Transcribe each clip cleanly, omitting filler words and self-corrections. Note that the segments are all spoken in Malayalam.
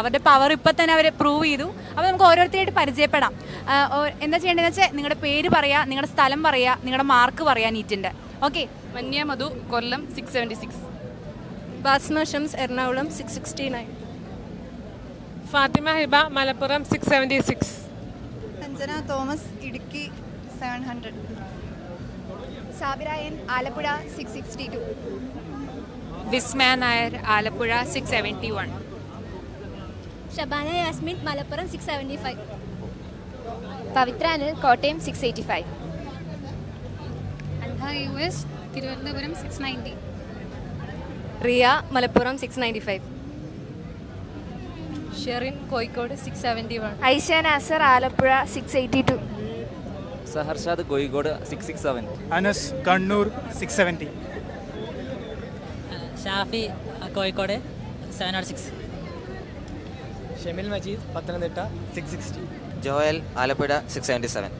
അവരുടെ പവർ ഇപ്പം തന്നെ അവർ പ്രൂവ് ചെയ്തു. അപ്പോൾ നമുക്ക് ഓരോരുത്തരായിട്ട് പരിചയപ്പെടാം. എന്താ ചെയ്യേണ്ടതെന്ന് വെച്ചാൽ നിങ്ങളുടെ പേര് പറയുക, നിങ്ങളുടെ സ്ഥലം പറയുക, നിങ്ങളുടെ മാർക്ക് പറയുക നീറ്റിൻ്റെ. Okay. Manya Madhu, Kollam 676. Basma Shams, Ernakulam 669. Fathima Hiba, Malappuram 676. Anjana Thomas, Idukki 700. Sabirayan, Alappuzha 662. Vismaya Nair, Alappuzha 671. Shabana Yasmin, Malappuram 675. Pavithra Anil, Kottayam 685. Anha US, Thiruvananthapuram 690. Riya, Malappuram 695. Sherin, Kozhikode 671. Aisha Nasar, Alappuzha 682. Saharshad, Kozhikode 667. Anas, Kannur 670. Shafi, Kozhikode 706. Shemil Majeed, Pathanamthitta 660. Joel, Alappuzha 677.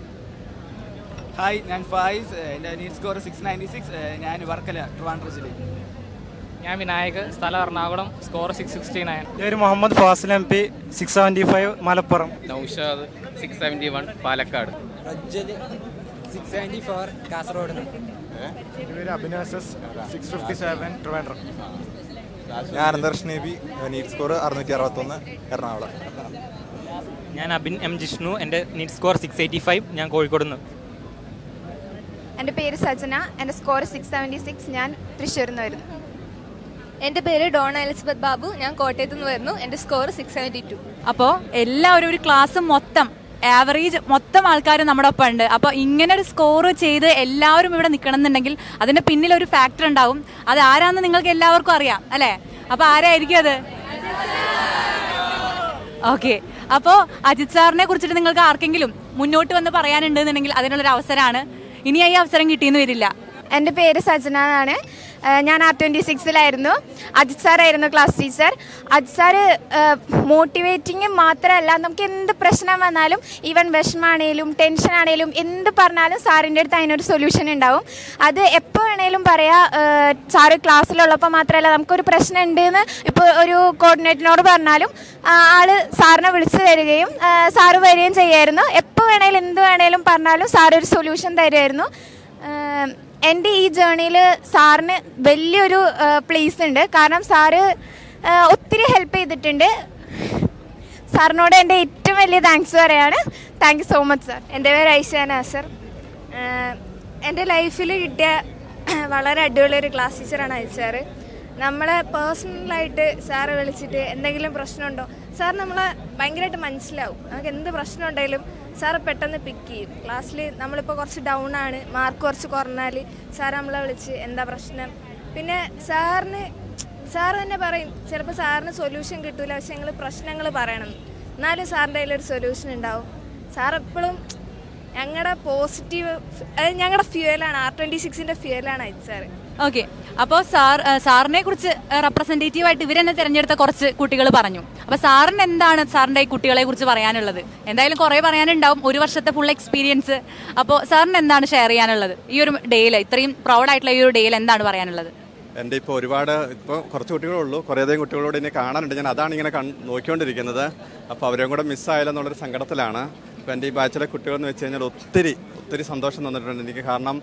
Hi, ഞാൻ ഫായിസ്. എൻ്റെ നീറ്റ് സ്കോർ 696. ഞാൻ വർക്കല, ട്രിവാൻഡ്രം ജില്ലയിൽ. ഞാൻ വിനായക്, സ്ഥലം എറണാകുളം, സ്കോർ 669. പേര് മുഹമ്മദ് ഫാസിൽ MP, 675, മലപ്പുറം. നൗഷാദ് 671, പാലക്കാട്. റജ്ജല് 674, കാസർഗോഡ്. എൻ്റെ പേര് അഭിനാസസ്, 657, ട്രിവാൻഡ്രം. ഞാൻ അനന്തർഷ് നേബി, നീറ്റ് സ്കോർ 661, എറണാകുളം. ഞാൻ അബിൻ M ജിഷ്ണു, എൻ്റെ നീറ്റ് സ്കോർ 685, ഞാൻ കോഴിക്കോട് നിന്ന്. എൻ്റെ പേര് സജന, എൻ്റെ സ്കോർ 676, ഞാൻ തൃശ്ശൂരിൽ നിന്ന് വരുന്നു. എൻ്റെ പേര് ഡോണ എലിസബത്ത് ബാബു, ഞാൻ കോട്ടയത്ത് നിന്ന് വരുന്നു. എൻ്റെ സ്കോർ 672. അപ്പോൾ എല്ലാവരും ഒരു ക്ലാസ് മൊത്തം ആവറേജ് മൊത്തം ആൾക്കാരും നമ്മുടെ ഒപ്പം ഉണ്ട്. അപ്പോൾ ഇങ്ങനെ ഒരു സ്കോർ ചെയ്ത് എല്ലാവരും ഇവിടെ നിൽക്കണം എന്നുണ്ടെങ്കിൽ അതിൻ്റെ പിന്നിലൊരു ഫാക്ടർ ഉണ്ടാവും. അത് ആരാണെന്ന് നിങ്ങൾക്ക് എല്ലാവർക്കും അറിയാം അല്ലേ? അപ്പോൾ ആരായിരിക്കും അത്? ഓക്കെ. അപ്പോൾ അജിത് സാറിനെ കുറിച്ചിട്ട് നിങ്ങൾക്ക് ആർക്കെങ്കിലും മുന്നോട്ട് വന്ന് പറയാനുണ്ടെന്നുണ്ടെങ്കിൽ അതിനുള്ളൊരു അവസരമാണ്. ഇനി ഈ അവസരം കിട്ടിയെന്ന് വരില്ല. എൻ്റെ പേര് സജന എന്നാണ്. ഞാൻ R26-ലായിരുന്നു. അജിത് സാറായിരുന്നു class teacher. Ajith sir motivating മാത്രമല്ല, നമുക്ക് എന്ത് പ്രശ്നം വന്നാലും, ഈവൻ വിഷമാണേലും ടെൻഷൻ ആണേലും എന്ത് പറഞ്ഞാലും സാറിൻ്റെ അടുത്ത് അതിനൊരു സൊല്യൂഷൻ ഉണ്ടാവും. അത് എപ്പോൾ വേണേലും പറയാം. സാറ് ക്ലാസ്സിലുള്ളപ്പോൾ മാത്രമല്ല, നമുക്കൊരു പ്രശ്നം ഉണ്ടെന്ന് ഇപ്പോൾ ഒരു കോർഡിനേറ്ററിനോട് പറഞ്ഞാലും ആള് സാറിനെ വിളിച്ച് തരികയും സാറ് വരികയും ചെയ്യായിരുന്നു. എപ്പോൾ വേണേലും എന്ത് വേണേലും പറഞ്ഞാലും സാറൊരു സൊല്യൂഷൻ തരുമായിരുന്നു. എൻ്റെ ഈ ജേണിയിൽ സാറിന് വലിയൊരു പ്ലേസ് ഉണ്ട്. കാരണം സാറ് ഒത്തിരി ഹെൽപ്പ് ചെയ്തിട്ടുണ്ട്. സാറിനോട് എൻ്റെ ഏറ്റവും വലിയ താങ്ക്സ് പറയാണ്. Thank you so much sir. എൻ്റെ പേര് ഐഷ നാസർ. എൻ്റെ ലൈഫിൽ കിട്ടിയ വളരെ അടിപൊളിയൊരു ക്ലാസ് ടീച്ചറാണ് അജിത് സാറ്. നമ്മളെ പേഴ്സണലായിട്ട് സാറ് വിളിച്ചിട്ട് എന്തെങ്കിലും പ്രശ്നമുണ്ടോ, സാർ നമ്മളെ ഭയങ്കരമായിട്ട് മനസ്സിലാവും. നമുക്ക് എന്ത് പ്രശ്നം ഉണ്ടെങ്കിലും സാറ് പെട്ടെന്ന് പിക്ക് ചെയ്യും. ക്ലാസ്സിൽ നമ്മളിപ്പോൾ കുറച്ച് ഡൗൺ ആണ്, മാർക്ക് കുറച്ച് കുറഞ്ഞാൽ സാർ നമ്മളെ വിളിച്ച് എന്താ പ്രശ്നം. പിന്നെ സാറ് തന്നെ പറയും, ചിലപ്പോൾ സാറിന് സൊല്യൂഷൻ കിട്ടില്ല, പക്ഷെ ഞങ്ങൾ പ്രശ്നങ്ങൾ പറയണം, എന്നാലും സാറിൻ്റെ കയ്യിലൊരു സൊല്യൂഷൻ ഉണ്ടാവും. സാർ എപ്പോഴും ഞങ്ങളുടെ പോസിറ്റീവ്, അതായത് ഞങ്ങളുടെ ഫ്യൂവലാണ്, R26-ൻ്റെ ഫ്യൂവലാണ് അജിത് സാറ്. ഓക്കെ. അപ്പോൾ സാറിനെ കുറിച്ച് റെപ്രസെൻറ്റേറ്റീവായിട്ട് ഇവരെന്നെ തിരഞ്ഞെടുത്ത കുറച്ച് കുട്ടികൾ പറഞ്ഞു. അപ്പോൾ സാറിന് എന്താണ് സാറിൻ്റെ ഈ കുട്ടികളെ കുറിച്ച് പറയാനുള്ളത്? എന്തായാലും കുറേ പറയാനുണ്ടാവും, ഒരു വർഷത്തെ ഫുൾ എക്സ്പീരിയൻസ്. അപ്പോൾ സാറിന് എന്താണ് ഷെയർ ചെയ്യാനുള്ളത് ഈ ഒരു ഡേയിൽ, ഇത്രയും പ്രൗഡായിട്ടുള്ള ഈ ഒരു ഡേയിൽ എന്താണ് പറയാനുള്ളത്? എൻ്റെ ഇപ്പോൾ കുറച്ച് കുട്ടികളുള്ളൂ, കുറേയധികം കുട്ടികളോട് ഇനി കാണാനുണ്ട്. ഞാൻ അതാണ് ഇങ്ങനെ നോക്കിക്കൊണ്ടിരിക്കുന്നത്. അപ്പോൾ അവരെയും കൂടെ മിസ്സായാലെന്നുള്ളൊരു സങ്കടത്തിലാണ്. അപ്പോൾ എൻ്റെ ഈ ബാച്ചിലെ കുട്ടികളെന്ന് വെച്ച് കഴിഞ്ഞാൽ ഒത്തിരി സന്തോഷം തന്നിട്ടുണ്ട് എനിക്ക്. കാരണം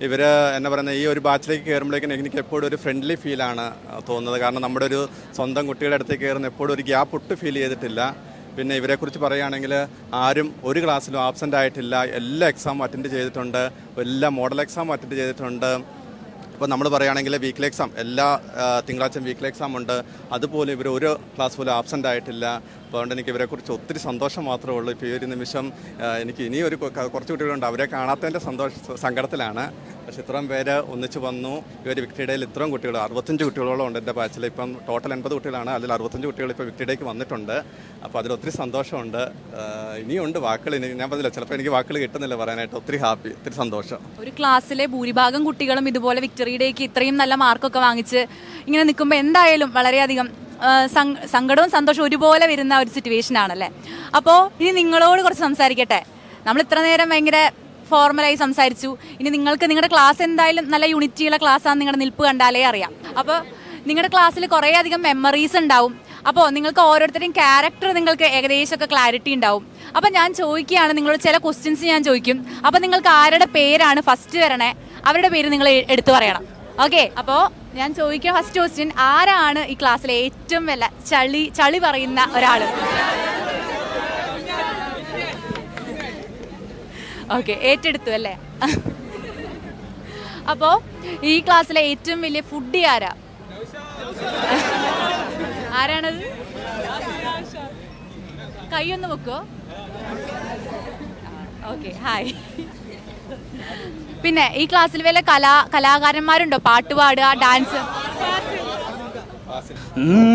ഇവർ എന്നാ പറയുന്നത്, ഈ ഒരു ബാച്ചിലേക്ക് കയറുമ്പോഴേക്കും എനിക്ക് എപ്പോഴും ഒരു ഫ്രണ്ട്ലി ഫീലാണ് തോന്നുന്നത്. കാരണം നമ്മുടെ ഒരു സ്വന്തം കുട്ടികളുടെ അടുത്തേക്ക് കയറുന്ന എപ്പോഴും ഒരു ഗ്യാപ്പ് ഒട്ടും ഫീൽ ചെയ്തിട്ടില്ല. പിന്നെ ഇവരെക്കുറിച്ച് പറയുകയാണെങ്കിൽ ആരും ഒരു ക്ലാസ്സിലും ആബ്സെൻ്റ് ആയിട്ടില്ല. എല്ലാ എക്സാമും അറ്റൻഡ് ചെയ്തിട്ടുണ്ട്, എല്ലാ മോഡൽ എക്സാമും അറ്റൻഡ് ചെയ്തിട്ടുണ്ട്. ഇപ്പോൾ നമ്മൾ പറയുകയാണെങ്കിൽ വീക്കിലി എക്സാം, എല്ലാ തിങ്കളാഴ്ചയും വീക്കിലി എക്സാം ഉണ്ട്. അതുപോലെ ഇവർ ഒരു ക്ലാസ് പോലും ആബ്സെൻ്റ് ആയിട്ടില്ല. അപ്പോൾ അതുകൊണ്ട് എനിക്ക് ഇവരെക്കുറിച്ച് ഒത്തിരി സന്തോഷം മാത്രമേ ഉള്ളൂ. ഇപ്പോൾ ഈ ഒരു നിമിഷം എനിക്ക് ഇനി കുറച്ച് കുട്ടികളുണ്ട്, അവരെ കാണാത്തതിൻ്റെ സങ്കടത്തിലാണ്. പക്ഷേ ഇത്രയും പേര് ഒന്നിച്ച് വന്നു. ഈ ഒരു വിക്ടറി ഡേയിൽ ഇത്രയും കുട്ടികൾ, 65 കുട്ടികളോളം ഉണ്ട് എൻ്റെ ബാച്ചിൽ. ഇപ്പം ടോട്ടൽ 80 കുട്ടികളാണ്, അതിൽ 65 കുട്ടികൾ ഇപ്പോൾ വിക്ടറി ഡേക്ക് വന്നിട്ടുണ്ട്. അപ്പോൾ അതിലൊത്തിരി സന്തോഷമുണ്ട്. ഇനിയുണ്ട് വാക്കുകൾ, ഞാൻ പറഞ്ഞില്ല, ചിലപ്പോൾ എനിക്ക് വാക്കുകൾ കിട്ടുന്നില്ല പറയാനായിട്ട്. ഒത്തിരി ഹാപ്പി, ഒത്തിരി സന്തോഷം. ഒരു ക്ലാസ്സിലെ ഭൂരിഭാഗം കുട്ടികളും ഇതുപോലെ വിക്ടറി ഡേക്ക് ഇത്രയും നല്ല മാർക്കൊക്കെ വാങ്ങിച്ച് ഇങ്ങനെ നിൽക്കുമ്പോൾ എന്തായാലും വളരെയധികം സങ്കടവും സന്തോഷവും ഒരുപോലെ വരുന്ന ഒരു സിറ്റുവേഷൻ ആണല്ലേ. അപ്പോൾ ഇനി നിങ്ങളോട് കുറച്ച് സംസാരിക്കട്ടെ. നമ്മൾ ഇത്ര നേരം ഭയങ്കര ഫോർമലായി സംസാരിച്ചു. ഇനി നിങ്ങൾക്ക് നിങ്ങളുടെ ക്ലാസ് എന്തായാലും നല്ല യൂണിറ്റിയുള്ള ക്ലാസ്സാണ്, നിങ്ങളുടെ നിൽപ്പ് കണ്ടാലേ അറിയാം. അപ്പോൾ നിങ്ങളുടെ ക്ലാസ്സിൽ കുറേ അധികം മെമ്മറീസ് ഉണ്ടാവും. അപ്പോൾ നിങ്ങൾക്ക് ഓരോരുത്തരുടെയും ക്യാരക്ടർ നിങ്ങൾക്ക് ഏകദേശമൊക്കെ ക്ലാരിറ്റി ഉണ്ടാവും. അപ്പോൾ ഞാൻ ചോദിക്കുകയാണ്, നിങ്ങളോട് ചില ക്വസ്റ്റ്യൻസ് ഞാൻ ചോദിക്കും. അപ്പോൾ നിങ്ങൾക്ക് ആരുടെ പേരാണ് ഫസ്റ്റ് വരണേ അവരുടെ പേര് നിങ്ങൾ എടുത്തു പറയണം. ഓക്കെ, അപ്പോൾ ഞാൻ ചോദിക്കുക ഫസ്റ്റ് ക്വസ്റ്റ്യൻ, ആരാണ് ഈ ക്ലാസ്സിലെ ഏറ്റവും വല്ല ചളി പറയുന്ന ഒരാൾ? ഓക്കെ, ഏറ്റെടുത്തു അല്ലേ? അപ്പോൾ ഈ ക്ലാസ്സിലെ ഏറ്റവും വലിയ ഫുഡി ആരാണത്? കൈയൊന്ന് വെക്കോ? Okay, hi. പിന്നെ ഈ ക്ലാസ്സിൽ വല്ല കലാകാരന്മാരുണ്ടോ? പാട്ട് പാടുക, ഡാൻസ്?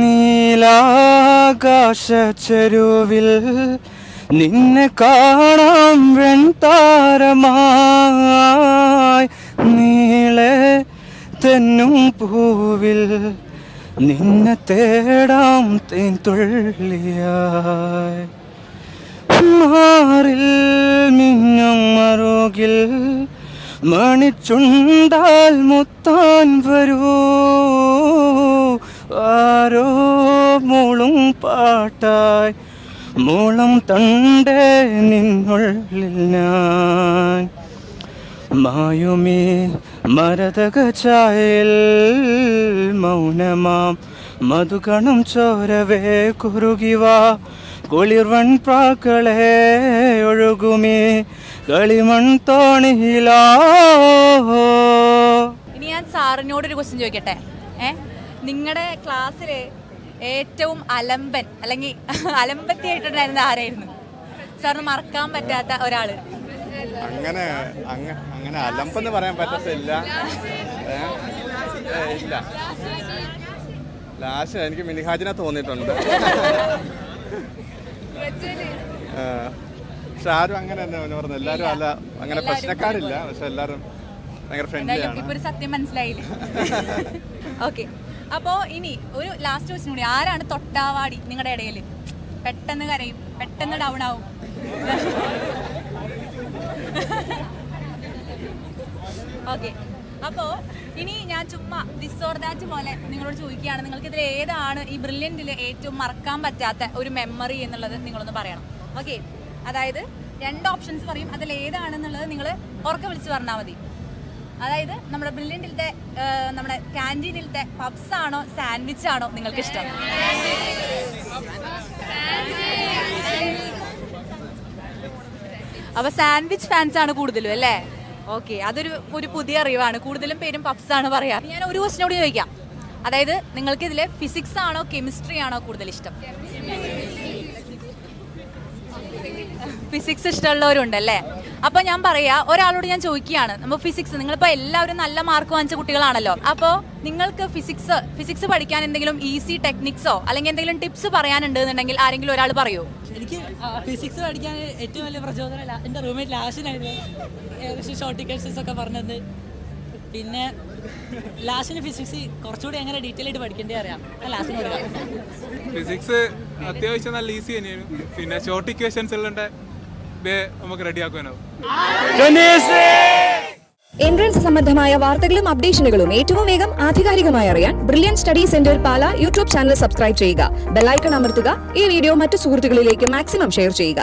നീലാകാശച്ചെരുവിൽ നിന്നെ കാണാം വെൺതാരമായി, നീളെ തെന്നും പൂവിൽ നിന്നെ തേടാം തേൻതുള്ളിയായി, മാറിൽ മിന്നും മറുകിൽ മണിച്ചുണ്ടാൽ മുത്താൻ വരൂ, ആരോ മൂളും പാട്ടായി മൂളം തണ്ടേ നിന്നുള്ളിൽ ഞാൻ, മായുമീ മരതക ചായൽ മൗനമാം മധുകണം ചോരവേ കുറുകിവാ, കുളിർവൺ പ്രാക്കളെ ഒഴുകുമേ കളിമൺ തോണിയിലോ. ഇനി ഞാൻ സാറിനോടൊരു ക്വസ്റ്റ്യൻ ചോദിക്കട്ടെ. നിങ്ങളുടെ ക്ലാസ്സിൽ ഏറ്റവും അലമ്പൻ അല്ലെങ്കിൽ അലമ്പത്തിയായിട്ടുണ്ടായിരുന്ന ആരായിരുന്നു? സാറിന് മറക്കാൻ പറ്റാത്ത ഒരാള്? അങ്ങനെ അലമ്പെന്ന് പറയാൻ പറ്റത്തില്ല. ഇല്ല, ലാസ്റ്റ് എനിക്ക് മിനിഹാജിനെ തോന്നിയിട്ടുണ്ട്. പക്ഷെ ആരും അങ്ങനെ തന്നെ പറഞ്ഞു, എല്ലാവരും അല്ല അങ്ങനെ പ്രശ്നക്കാരില്ല, പക്ഷെ എല്ലാവരും ഭയങ്കര ഫ്രണ്ട്ലിയാണ്. ഇപ്പൊ ഒരു സത്യം മനസ്സിലായില്ലേ? ഓക്കെ, അപ്പോ ഇനി ഒരു ലാസ്റ്റ് ക്വസ്റ്റ്യൻ കൂടി. ആരാണ് തൊട്ടാവാടി നിങ്ങളുടെ ഇടയിൽ? പെട്ടെന്ന് കരയും, പെട്ടെന്ന് ഡൗൺ ആവും. ഓക്കെ, അപ്പോൾ ഇനി ഞാൻ ചുമ്മാ ദിസ് ഓർ ദാറ്റ് പോലെ നിങ്ങളോട് ചോദിക്കുകയാണ്, നിങ്ങൾക്ക് ഇതിൽ ഏതാണ് ഈ ബ്രില്യൻറ്റിൽ ഏറ്റവും മറക്കാൻ പറ്റാത്ത ഒരു മെമ്മറി എന്നുള്ളത് നിങ്ങളൊന്ന് പറയണം. ഓക്കെ, അതായത് 2 ഓപ്ഷൻസ് പറയും, അതിൽ ഏതാണെന്നുള്ളത് നിങ്ങൾ ഉറക്കെ വിളിച്ച് പറഞ്ഞാൽ മതി. അതായത് നമ്മുടെ ബ്രില്യൻറ്റിലത്തെ നമ്മുടെ ക്യാൻറ്റീനിലത്തെ പബ്സ് ആണോ സാൻഡ്വിച്ച് ആണോ നിങ്ങൾക്ക് ഇഷ്ടം? അപ്പോൾ സാൻഡ്വിച്ച് ഫാൻസ് ആണ് കൂടുതലും അല്ലേ? ഓക്കെ, അതൊരു പുതിയ അറിവാണ്. കൂടുതലും പേരും പബ്സ് ആണ് പറയാ. ഞാൻ ഒരു ക്വസ്റ്റ്യൻ കൂടി ചോദിക്കാം. അതായത് നിങ്ങൾക്ക് ഇതിൽ ഫിസിക്സ് ആണോ കെമിസ്ട്രി ആണോ കൂടുതൽ ഇഷ്ടം? ഫിസിക്സ് ഇഷ്ടമുള്ളവരുണ്ടല്ലേ? അപ്പോൾ ഞാൻ പറയാ, ഒരാളോട് ഞാൻ ചോദിക്കുകയാണ്, നമ്മൾ ഫിസിക്സ്, നിങ്ങളിപ്പോൾ എല്ലാവരും നല്ല മാർക്ക് വാങ്ങിച്ച കുട്ടികളാണല്ലോ, അപ്പോൾ നിങ്ങൾക്ക് ഫിസിക്സ് പഠിക്കാൻ എന്തെങ്കിലും ഈസി ടെക്നിക്സോ അല്ലെങ്കിൽ എന്തെങ്കിലും ടിപ്സ് പറയാനുണ്ട് എന്നുണ്ടെങ്കിൽ ആരെങ്കിലും ഒരാൾ പറയൂ. എനിക്ക് ഫിസിക്സ് പഠിക്കാൻ ഏറ്റവും വലിയ പ്രചോദനം എൻ്റെ റൂംമേറ്റ് ലാഷിനായിരുന്നു. ഷോർട്ട് ടിക്കറ്റ്സ് ഒക്കെ പറഞ്ഞത്. പിന്നെ ലാസ്റ്റിന് ഫിസിക്സ് കുറച്ചുകൂടി എങ്ങനെ ഡീറ്റെയിൽ ആയിട്ട് പഠിക്കേണ്ടത് അറിയാം. ലാസ്റ്റിന് ഫിസിക്സ് അത്യാവശ്യം നല്ല ഈസി തന്നെയാണ്. പിന്നെ ഷോർട്ട് ഇക്വേഷൻസ് എല്ലാം നമുക്ക് റെഡിയാക്കാനാവും. എൻട്രൻസ് സംബന്ധമായ വാർത്തകളും അപ്ഡേഷനുകളും ഏറ്റവും വേഗം ആധികാരികമായി അറിയാൻ ബ്രില്യൻറ്റ് സ്റ്റഡി സെന്റർ പാല യൂട്യൂബ് ചാനൽ സബ്സ്ക്രൈബ് ചെയ്യുക. ബെൽ ഐക്കൺ അമർത്തുക. ഈ വീഡിയോ മറ്റു സുഹൃത്തുക്കളിലേക്ക് മാക്സിമം ഷെയർ ചെയ്യുക.